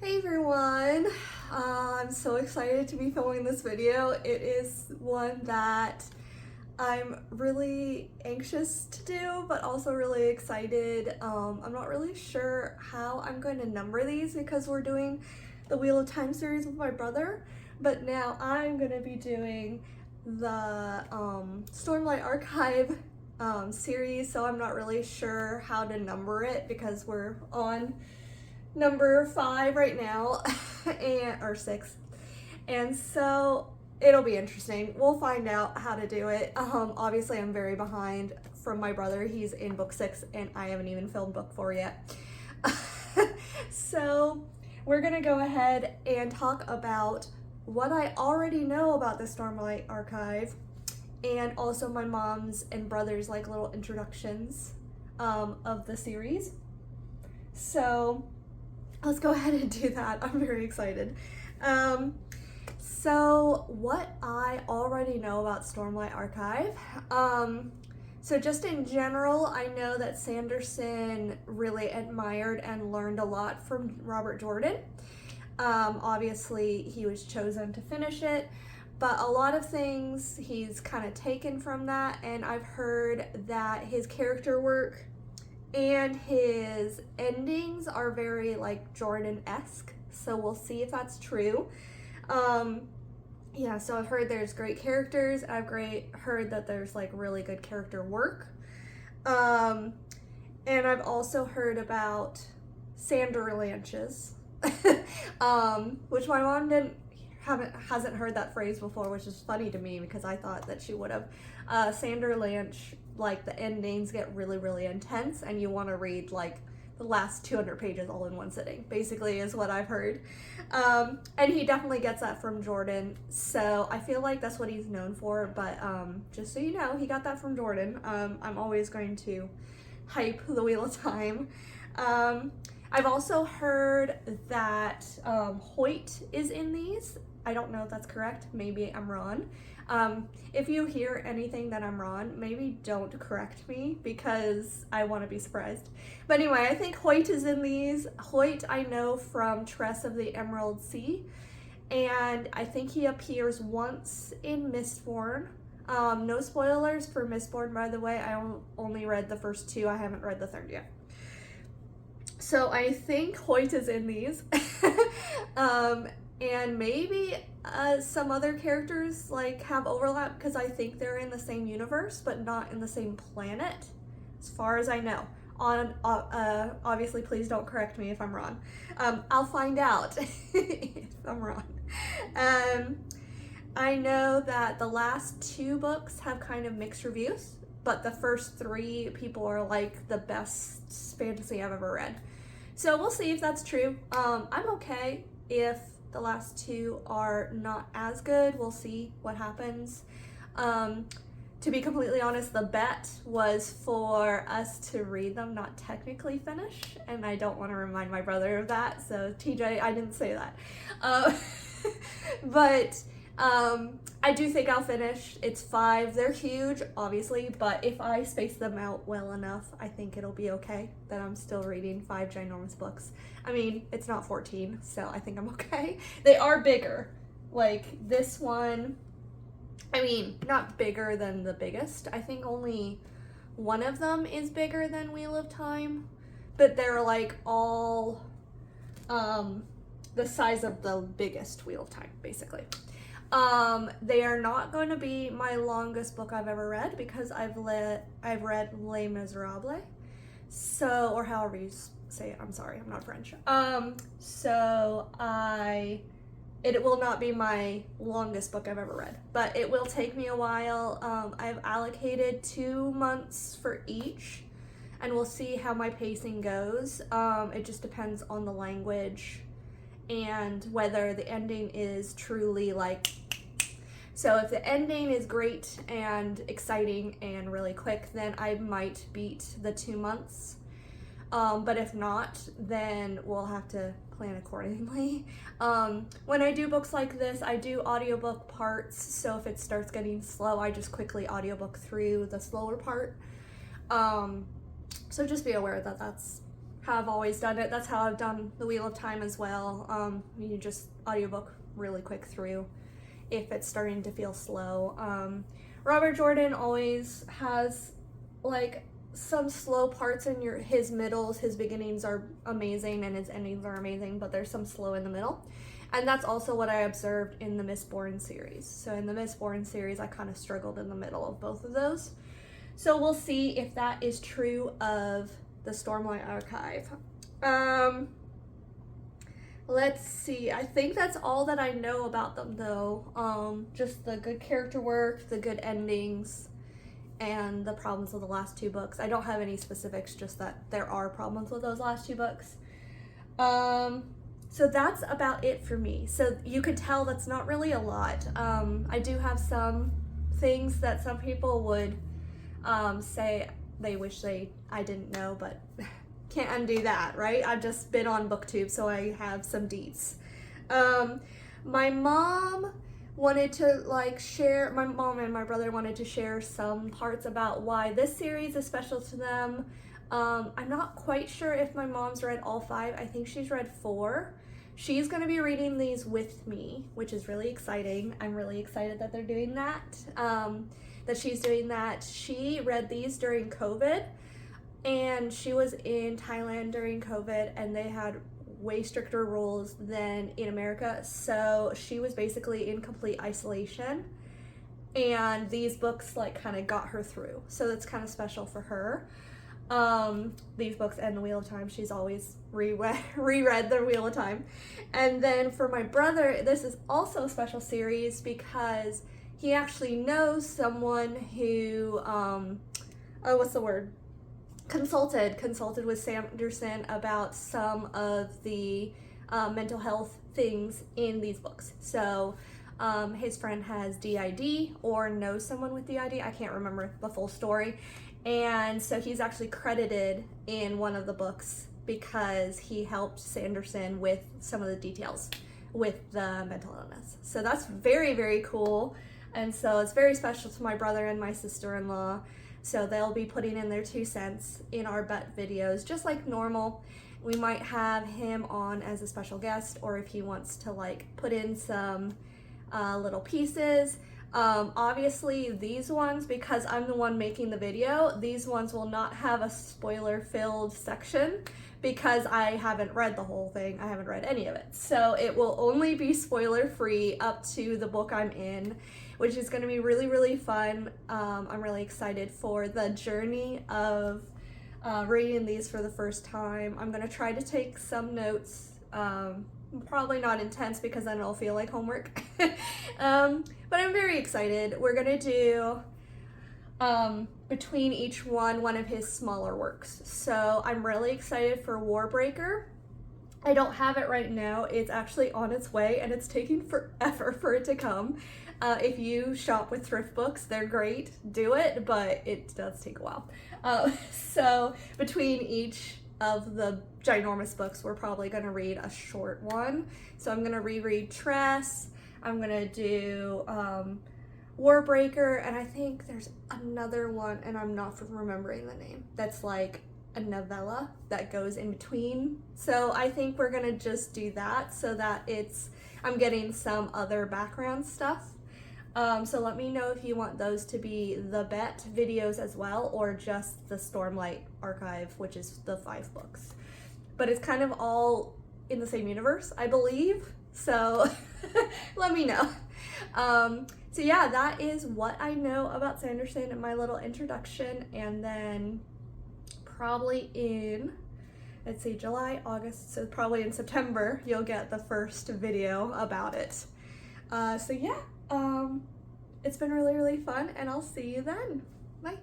Hey everyone! I'm so excited to be filming this video. It is one that I'm really anxious to do, but also really excited. I'm not really sure how I'm going to number these because we're doing the Wheel of Time series with my brother, but now I'm going to be doing the Stormlight Archive series, so I'm not really sure how to number it because we're on number 5 right now, or 6, and so it'll be interesting. We'll find out how to do it. Obviously I'm very behind from my brother. He's in book 6 and I haven't even filmed book 4 yet. So we're gonna go ahead and talk about what I already know about the Stormlight Archive, and also my mom's and brother's like little introductions of the series. So let's go ahead and do that. I'm very excited. So what I already know about Stormlight Archive. So just in general, I know that Sanderson really admired and learned a lot from Robert Jordan. Obviously he was chosen to finish it, but a lot of things he's kind of taken from that, and I've heard that his character work and his endings are very like Jordan-esque, so we'll see if that's true. Yeah, so I've heard there's great characters, and I've heard that there's like really good character work. And I've also heard about Sanderlanches, which my mom hasn't heard that phrase before, which is funny to me because I thought that she would have. Sanderlanche, like the endings get really, really intense and you want to read like the last 200 pages all in one sitting, basically, is what I've heard. And he definitely gets that from Jordan, so I feel like that's what he's known for, but just so you know, he got that from Jordan. I'm always going to hype the Wheel of Time. I've also heard that Hoyt is in these. I don't know if that's correct. Maybe I'm wrong. If you hear anything that I'm wrong, maybe don't correct me because I want to be surprised. But anyway, I think Hoyt is in these. Hoyt I know from Tress of the Emerald Sea, and I think he appears once in Mistborn. No spoilers for Mistborn, by the way. I only read the first 2. I haven't read the 3rd yet. So I think Hoyt is in these. And maybe some other characters like have overlap because I think they're in the same universe but not in the same planet, as far as I know. Obviously, please don't correct me if I'm wrong. I'll find out if I'm wrong. I know that the last 2 books have kind of mixed reviews, but the first 3 people are like the best fantasy I've ever read. So we'll see if that's true. I'm okay if the last 2 are not as good. We'll see what happens. To be completely honest, the bet was for us to read them, not technically finish, and I don't want to remind my brother of that, so TJ, I didn't say that. But I do think I'll finish. It's 5. They're huge, obviously, but if I space them out well enough, I think it'll be okay that I'm still reading 5 ginormous books. I mean, it's not 14, so I think I'm okay. They are bigger. Like, this one, I mean, not bigger than the biggest. I think only one of them is bigger than Wheel of Time, but they're like all the size of the biggest Wheel of Time, basically. They are not going to be my longest book I've ever read because I've read Les Miserables, so, or however you say it. I'm sorry, I'm not French. So it will not be my longest book I've ever read, but it will take me a while. I've allocated 2 months for each, and we'll see how my pacing goes. It just depends on the language and whether the ending is truly like, so if the ending is great and exciting and really quick, then I might beat the 2 months. But if not, then we'll have to plan accordingly. When I do books like this, I do audiobook parts, so if it starts getting slow, I just quickly audiobook through the slower part. So just be aware that that's how I've always done it. That's how I've done The Wheel of Time as well. You just audiobook really quick through if it's starting to feel slow. Robert Jordan always has like some slow parts in his middles. His beginnings are amazing and his endings are amazing, but there's some slow in the middle. And that's also what I observed in the Mistborn series. So in the Mistborn series, I kind of struggled in the middle of both of those. So we'll see if that is true of the Stormlight Archive. Let's see. I think that's all that I know about them, though. Just the good character work, the good endings, and the problems with the last 2 books. I don't have any specifics, just that there are problems with those last 2 books. So that's about it for me. So you could tell that's not really a lot. I do have some things that some people would say they wish I didn't know, but can't undo that, right? I've just been on BookTube, so I have some deets. My mom wanted to share, my mom and my brother wanted to share some parts about why this series is special to them. I'm not quite sure if my mom's read all 5. I think she's read 4. She's going to be reading these with me, which is really exciting. I'm really excited that they're doing that, that she's doing that. She read these during COVID, and she was in Thailand during COVID, and they had way stricter rules than in America. So she was basically in complete isolation, and these books kind of got her through. So that's kind of special for her. These books and The Wheel of Time. She's always reread The Wheel of Time. And then for my brother, this is also a special series because he actually knows someone who, consulted with Sanderson about some of the mental health things in these books. So his friend has DID or knows someone with DID. I can't remember the full story. And so he's actually credited in one of the books because he helped Sanderson with some of the details with the mental illness. So that's very, very cool. And so it's very special to my brother and my sister-in-law. So they'll be putting in their 2 cents in our bet videos, just like normal. We might have him on as a special guest, or if he wants to put in some little pieces. Obviously these ones, because I'm the one making the video, these ones will not have a spoiler-filled section because I haven't read the whole thing. I haven't read any of it. So it will only be spoiler-free up to the book I'm in, which is going to be really, really fun. I'm really excited for the journey of reading these for the first time. I'm going to try to take some notes. Probably not intense because then it'll feel like homework. But I'm very excited. We're going to do between each one of his smaller works. So I'm really excited for Warbreaker. I don't have it right now. It's actually on its way and it's taking forever for it to come. If you shop with thrift books, they're great. Do it, but it does take a while. So between each of the ginormous books, we're probably going to read a short one. So I'm going to reread Tress. I'm going to do Warbreaker, and I think there's another one, and I'm not remembering the name, that's like a novella that goes in between. So I think we're going to just do that so that I'm getting some other background stuff. So let me know if you want those to be the bet videos as well, or just the Stormlight Archive, which is the 5 books. But it's kind of all in the same universe, I believe. So let me know. So yeah, that is what I know about Sanderson and my little introduction. And then probably in, let's see, July, August, so probably in September, you'll get the first video about it. So yeah. It's been really, really fun, and I'll see you then. Bye.